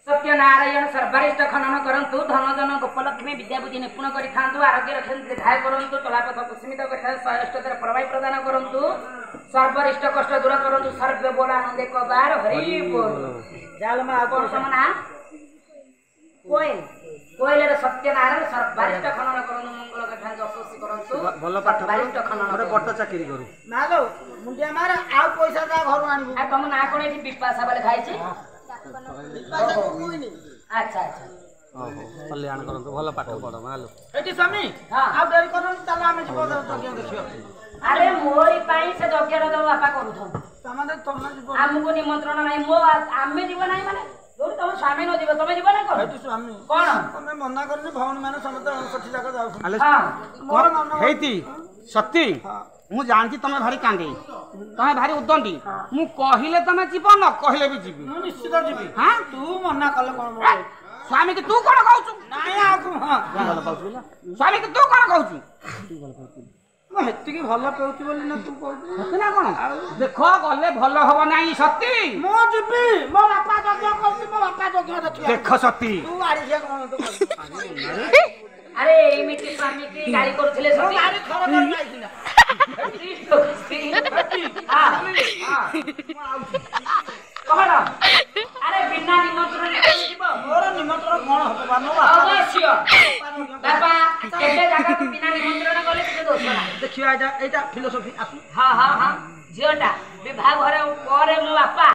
सत्यनारायण सर्वरिष्ठ खनन करंतु धन जन गोपलक्ष्मी विद्याबुद्धि निपुण करिथांतु आरोग्य रक्षण दीर्घाय करंतु चलापथ कुसुमित करिथा सहष्टतर प्रभाव प्रदान करंतु सर्वरिष्ठ कष्ट दूर करंतु सर्व बोल आनंद एक बार हरि बोल जालमा कोन समना कोयल कोयलर सत्यनारायण सर्वरिष्ठ खनन करंतु मंगल करिथा जसोसी करंतु भल पाठ सर्वरिष्ठ खनन मोर बट चाकरी करू मालो मुंडिया मार आ पैसा ता घर आनिबू आ तुम ना कोन एठी विपाशा बोले खाइछि अच्छा अच्छा ओहो कल्याण करंतु भल पाठ पढ मालो एटी स्वामी हां आ देरी करन चल आमे जीव यज्ञ देखियो अरे मोरी पाई से यज्ञ रो बापा करूथन तमाने तोना जीव हमको निमंत्रण नहीं मो आमे जीव नहीं माने जोर तुम स्वामी न जीव तुम जीव ना कर एटी स्वामी कोन तमे मना करनी भौणी माने समस्त 60 जाका जाउ हां मोर मन हेती सती मु जानची तमे भारी कांडी तमे भारी उद्दंडी मु कहिले तमे जीव न कहिले भी जीवी मु निश्चित जीवी हां तू मना कले कोन स्वामी के तू कोन कहउछु नाय आकु हां भल पाउछु स्वामी के तू कोन कहउछु मु हेती की भल पेउती बोली ना तू कहू सती ना कोन देखो गले भल हबो नाही सती मो जीवी मो बापा यज्ञ करती मो बापा यज्ञ देखियो देख सती तू आड़ी से कोन तो अरे ए मिट्टी स्वामी की गाड़ी करूथिले सती गाड़ी खरा कर नाइसिना हां कहला अरे बिना निमंत्रण जीव मोर निमंत्रण कोन हबो बानो अवश्य बाबा केते जागा को बिना निमंत्रण गले किछ दोष ना देखियो एटा फिलोसॉफी आसु हां हां हां झियोटा विवाह घरे करे मो बापा